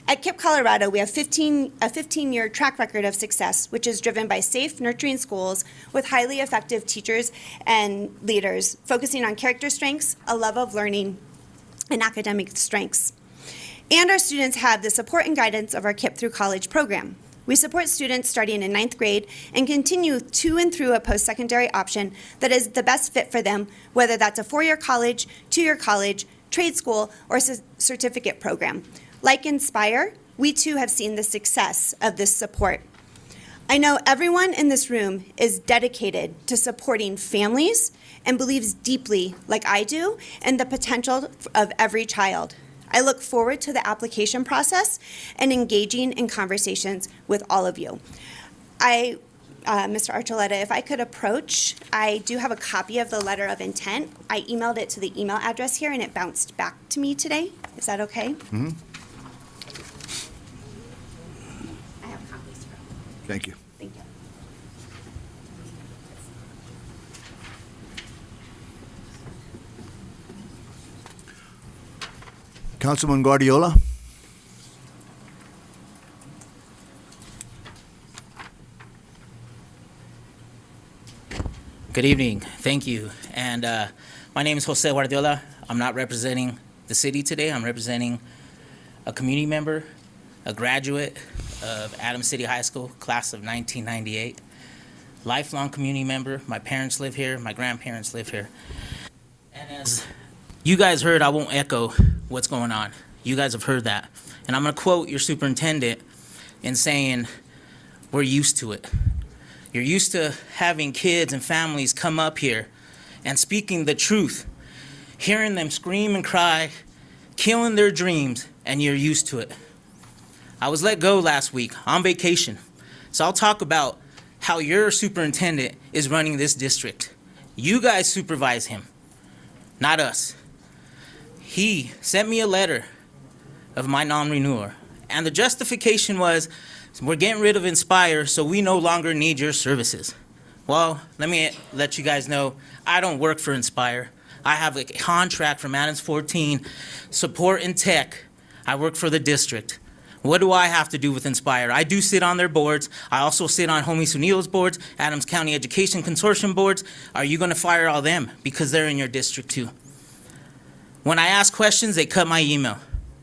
At KIPP Colorado, we have a 15-year track record of success, which is driven by safe, nurturing schools with highly effective teachers and leaders, focusing on character strengths, a love of learning, and academic strengths. And our students have the support and guidance of our KIPP through college program. We support students starting in 9th grade and continue to and through a post-secondary option that is the best fit for them, whether that's a 4-year college, 2-year college, trade school, or certificate program. Like Inspire, we too have seen the success of this support. I know everyone in this room is dedicated to supporting families and believes deeply, like I do, in the potential of every child. I look forward to the application process and engaging in conversations with all of you. Mr. Archuleta, if I could approach, I do have a copy of the letter of intent. I emailed it to the email address here and it bounced back to me today. Is that okay? Mm-hmm. I have copies. Thank you. Thank you. Councilman Guardiola. Good evening. Thank you. And my name is Jose Guardiola. I'm not representing the city today. I'm representing a community member, a graduate of Adams City High School, class of 1998. Lifelong community member. My parents live here. My grandparents live here. And as you guys heard, I won't echo what's going on. You guys have heard that. And I'm going to quote your superintendent in saying, we're used to it. You're used to having kids and families come up here and speaking the truth, hearing them scream and cry, killing their dreams, and you're used to it. I was let go last week on vacation. So I'll talk about how your superintendent is running this district. You guys supervise him, not us. He sent me a letter of my non-renewer, and the justification was, we're getting rid of Inspire, so we no longer need your services. Well, let me let you guys know, I don't work for Inspire. I have a contract from Adams 14, support and tech. I work for the district. What do I have to do with Inspire? I do sit on their boards. I also sit on Homie Sunil's boards, Adams County Education Consortium boards. Are you gonna fire all them? Because they're in your district too. When I ask questions, they cut my email.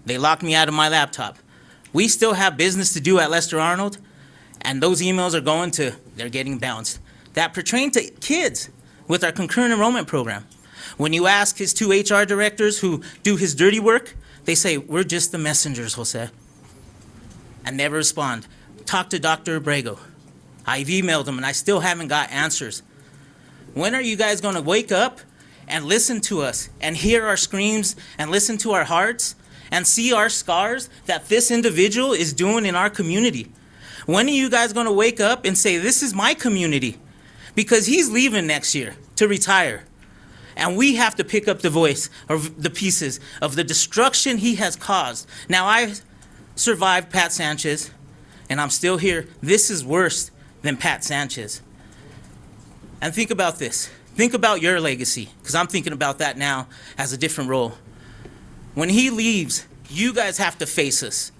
They lock me out of my laptop. We still have business to do at Lester Arnold, and those emails are going to, they're getting bounced. That pertain to kids with our concurrent enrollment program. When you ask his 2 HR directors who do his dirty work, they say, we're just the messengers, Jose. And never respond. Talk to Dr. Abrego. I've emailed him and I still haven't got answers. When are you guys gonna wake up and listen to us and hear our screams and listen to our hearts and see our scars that this individual is doing in our community? When are you guys gonna wake up and say, this is my community? Because he's leaving next year to retire. And we have to pick up the voice of the pieces of the destruction he has caused. Now, I survived Pat Sanchez, and I'm still here. This is worse than Pat Sanchez. And think about this. Think about your legacy, because I'm thinking about that now as a different role. When he leaves, you guys have to face us.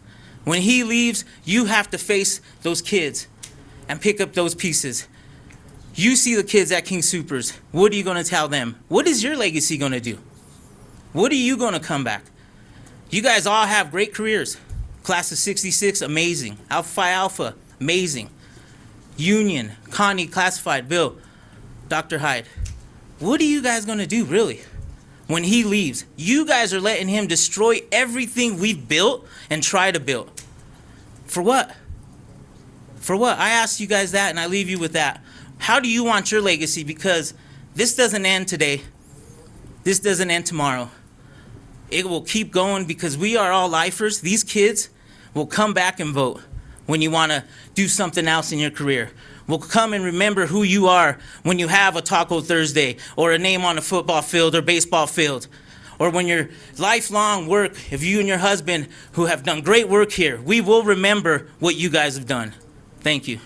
When he leaves, you have to face those kids and pick up those pieces. You see the kids at King Supers. What are you going to tell them? What is your legacy going to do? What are you going to come back? You guys all have great careers. Class of 66, amazing. Alpha Phi Alpha, amazing. Union, Connie, Classified, Bill, Dr. Hyde. What are you guys going to do, really? When he leaves, you guys are letting him destroy everything we've built and try to build. For what? For what? I asked you guys that, and I leave you with that. How do you want your legacy? Because this doesn't end today. This doesn't end tomorrow. It will keep going because we are all lifers. These kids will come back and vote when you want to do something else in your career. Will come and remember who you are when you have a Taco Thursday or a name on a football field or baseball field. Or when your lifelong work, if you and your husband who have done great work here, we will remember what you guys have done. Thank you.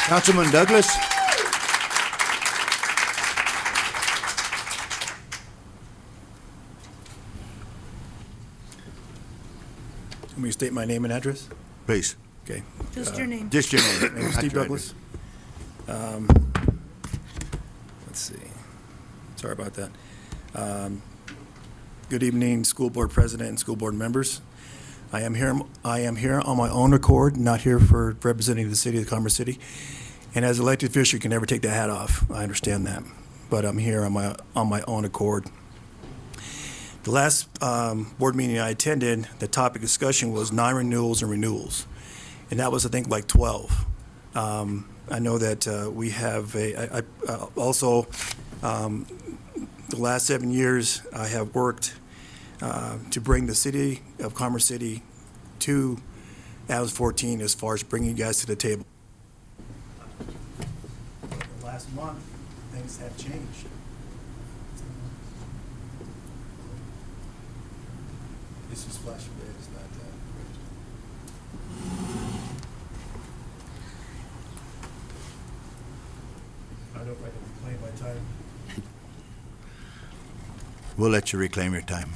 Councilman Douglas. Let me state my name and address. Please. Okay. Just your name. Just your name. My name is Steve Douglas. Let's see. Sorry about that. Good evening, school board president and school board members. I am here on my own accord, not here for representing the city of Commerce City. And as elected official, you can never take the hat off. I understand that, but I'm here on my own accord. The last board meeting I attended, the topic discussion was non-renewals and renewals, and that was, I think, like 12. I know that we have also the last 7 years I have worked to bring the city of Commerce City to Adams 14 as far as bringing you guys to the table. Last month, things have changed. This is flashing red, it's not I don't know if I can reclaim my time. We'll let you reclaim your time.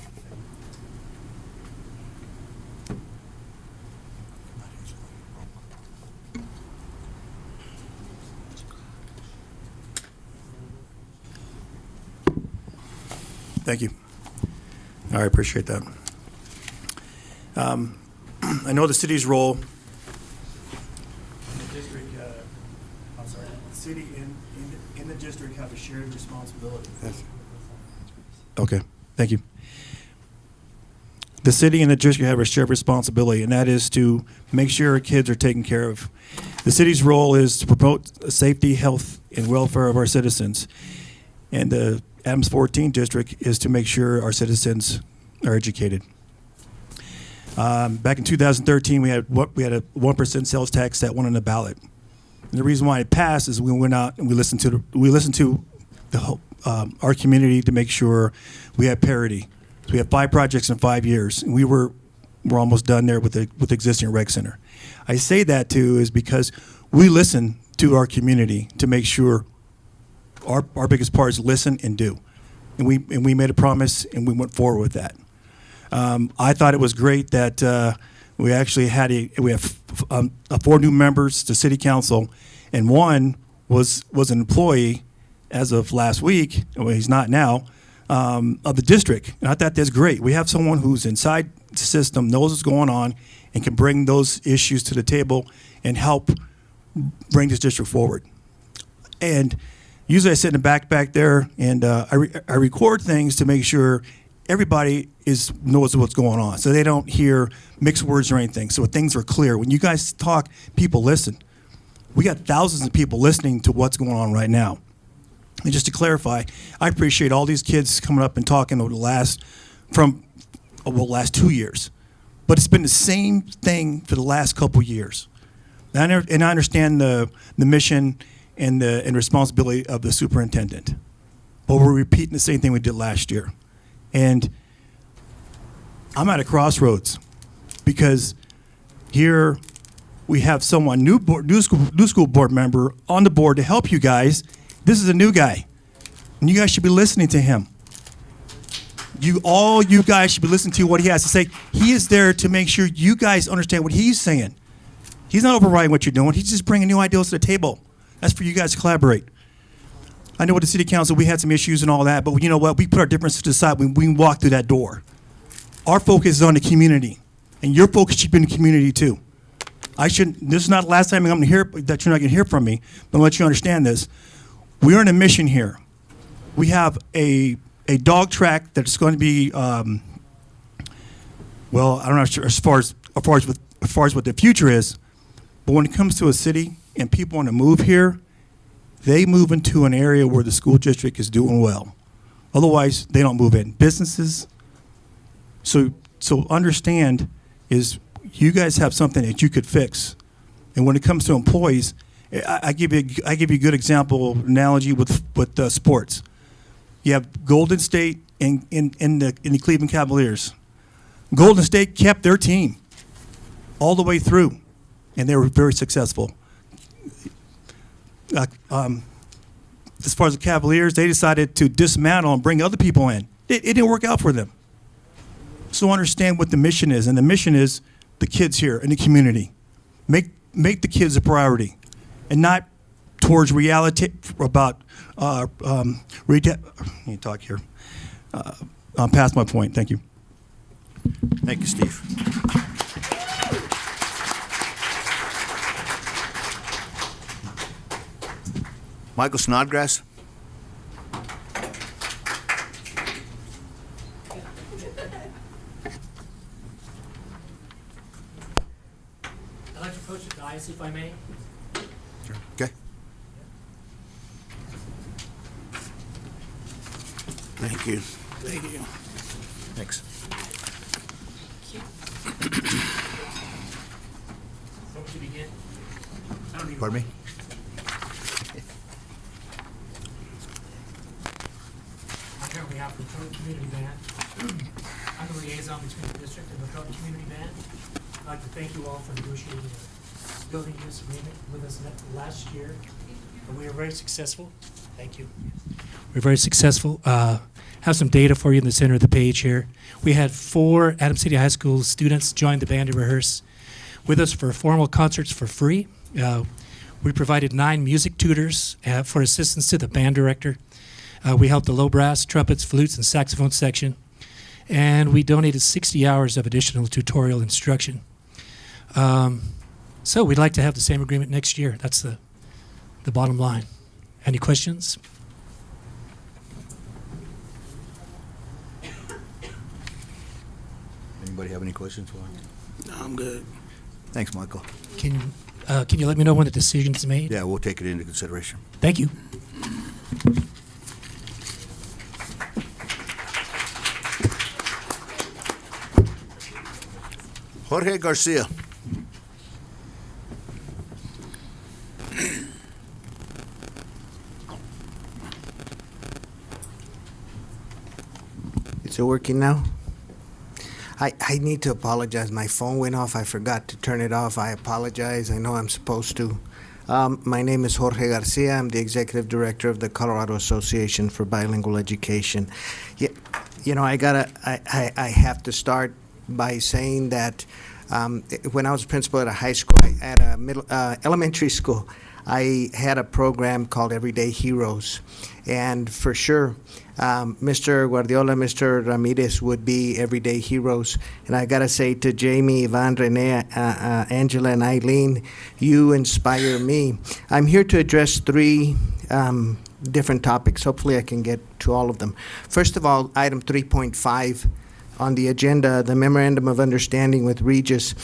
Thank you. I appreciate that. I know the city's role. The district, I'm sorry, the city in the district have a shared responsibility. Okay, thank you. The city and the district have a shared responsibility, and that is to make sure our kids are taken care of. The city's role is to promote safety, health, and welfare of our citizens. And the Adams 14 district is to make sure our citizens are educated. Back in 2013, we had a 1% sales tax that went on the ballot. And the reason why it passed is we went out and we listened to the whole, our community to make sure we had parity. So we have 5 projects in 5 years, and we're almost done there with the existing rec center. I say that too is because we listen to our community to make sure our biggest part is listen and do, and we made a promise and we went forward with that. I thought it was great that we actually we have 4 new members to City Council, and one was an employee as of last week. Well, he's not now. Of the district, and I thought that's great. We have someone who's inside the system, knows what's going on, and can bring those issues to the table and help bring this district forward. And usually I sit in the back there, and I record things to make sure everybody knows what's going on, so they don't hear mixed words or anything, so things are clear. When you guys talk, people listen. We got thousands of people listening to what's going on right now. And just to clarify, I appreciate all these kids coming up and talking over the last 2 years. But it's been the same thing for the last couple years. And I understand the mission and the responsibility of the superintendent. But we're repeating the same thing we did last year. And I'm at a crossroads because here we have someone, new school board member on the board to help you guys. This is a new guy, and you guys should be listening to him. You guys should be listening to what he has to say. He is there to make sure you guys understand what he's saying. He's not overriding what you're doing. He's just bringing new ideas to the table. That's for you guys to collaborate. I know with the city council, we had some issues and all that, but you know what? We put our differences to the side when we walk through that door. Our focus is on the community, and your focus should be in the community too. This is not the last time I'm going to hear that you're not going to hear from me, but I'll let you understand this. We're on a mission here. We have a dog track that's going to be, well, I don't know as far as what the future is, but when it comes to a city and people want to move here, they move into an area where the school district is doing well. Otherwise, they don't move in. Businesses. So understand is you guys have something that you could fix, and when it comes to employees. I give you a good example analogy with sports. You have Golden State in the Cleveland Cavaliers. Golden State kept their team all the way through, and they were very successful. As far as the Cavaliers, they decided to dismantle and bring other people in. It didn't work out for them. So understand what the mission is, and the mission is the kids here in the community. Make the kids a priority. And not towards reality about let me talk here. I'm past my point. Thank you. Thank you, Steve. Michael Snodgrass. I'd like to approach the dais if I may. Okay. Thank you. Thank you. Thanks. Want to begin? Pardon me? I'm here on behalf of the Trout Community Band. I'm the liaison between the district and the Trout Community Band. I'd like to thank you all for negotiating a building use agreement with us last year. And we were very successful. Thank you. We're very successful. Have some data for you in the center of the page here. We had 4 Adams City High School students join the band to rehearse with us for formal concerts for free. We provided 9 music tutors for assistance to the band director. We helped the low brass, trumpets, flutes, and saxophone section. And we donated 60 hours of additional tutorial instruction. So we'd like to have the same agreement next year. That's the bottom line. Any questions? Any Anybody have any questions for him? No, I'm good. Thanks, Michael. Can you let me know when the decision is made? Yeah, we'll take it into consideration. Thank you. Jorge Garcia. Is it working now? I need to apologize. My phone went off. I forgot to turn it off. I apologize. I know I'm supposed to. My name is Jorge Garcia. I'm the Executive Director of the Colorado Association for Bilingual Education. You know, I have to start by saying that when I was principal at a high school, at a elementary school, I had a program called Everyday Heroes. And for sure, Mr. Guardiola, Mr. Ramirez would be everyday heroes. And I got to say to Jamie, Yvonne, Renee, Angela, and Eileen, you inspire me. I'm here to address three different topics. Hopefully I can get to all of them. First of all, item 3.5 on the agenda, the Memorandum of Understanding with Regis.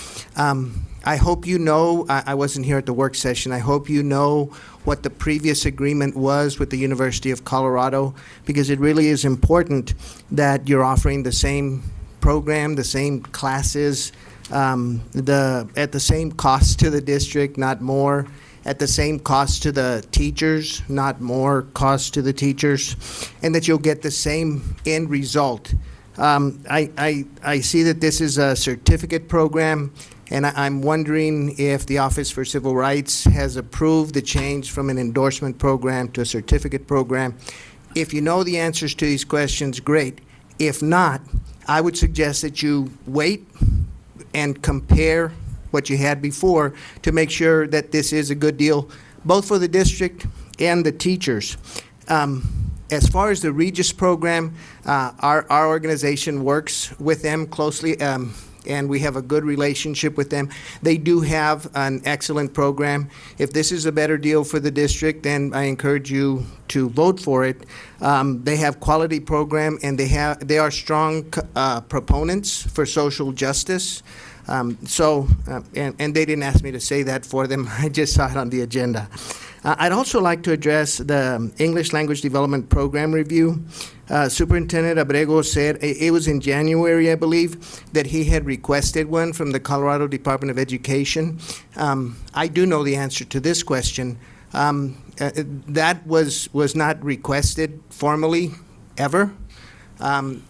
I hope you know, I wasn't here at the work session, I hope you know what the previous agreement was with the University of Colorado, because it really is important that you're offering the same program, the same classes, at the same cost to the district, not more, at the same cost to the teachers, not more cost to the teachers, and that you'll get the same end result. I see that this is a certificate program, and I'm wondering if the Office for Civil Rights has approved the change from an endorsement program to a certificate program. If you know the answers to these questions, great. If not, I would suggest that you wait and compare what you had before to make sure that this is a good deal, both for the district and the teachers. As far as the Regis program, our organization works with them closely, and we have a good relationship with them. They do have an excellent program. If this is a better deal for the district, then I encourage you to vote for it. They have quality program, and they are strong proponents for social justice. And they didn't ask me to say that for them. I just saw it on the agenda. I'd also like to address the English Language Development Program review. Superintendent Abrego said, it was in January, I believe, that he had requested one from the Colorado Department of Education. I do know the answer to this question. That was not requested formally, ever.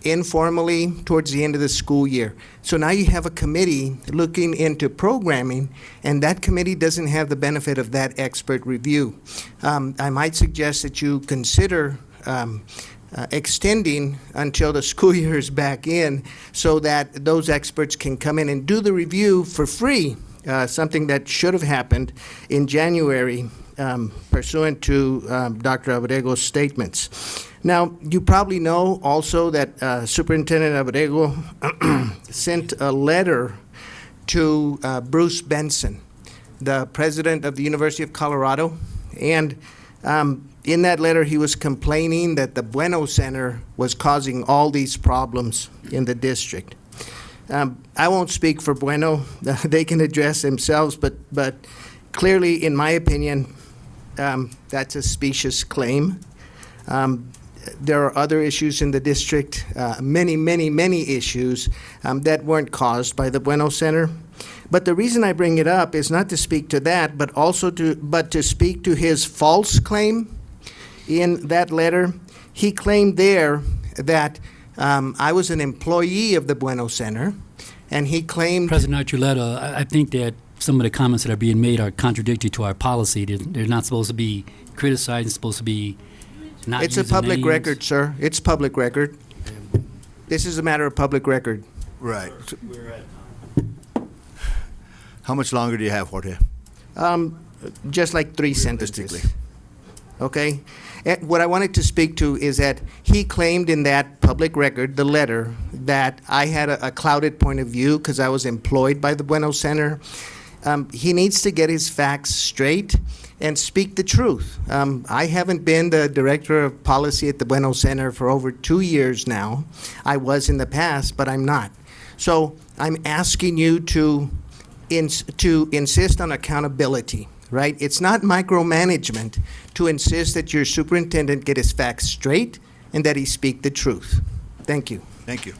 Informally towards the end of the school year. So now you have a committee looking into programming, and that committee doesn't have the benefit of that expert review. I might suggest that you consider extending until the school year is back in so that those experts can come in and do the review for free, something that should have happened in January pursuant to Dr. Abrego's statements. Now, you probably know also that Superintendent Abrego sent a letter to Bruce Benson, the president of the University of Colorado, and in that letter he was complaining that the Bueno Center was causing all these problems in the district. I won't speak for Bueno. They can address themselves, but clearly, in my opinion, that's a specious claim. There are other issues in the district, many issues that weren't caused by the Bueno Center. But the reason I bring it up is not to speak to that, but also to speak to his false claim in that letter. He claimed there that I was an employee of the Bueno Center, and he claimed... President Archuleta, I think that some of the comments that are being made are contradictory to our policy. They're not supposed to be criticized, it's supposed to be not It's a using public names. record, sir. It's public record. This is a matter of public record. Right. How much longer do you have, Jorge? Just like 3 sentences. Okay? And what I wanted to speak to is that he claimed in that public record, the letter, that I had a clouded point of view because I was employed by the Bueno Center. He needs to get his facts straight and speak the truth. I haven't been the director of policy at the Bueno Center for over 2 years now. I was in the past, but I'm not. So I'm asking you to insist on accountability, right? It's not micromanagement to insist that your superintendent get his facts straight and that he speak the truth. Thank you. Thank you.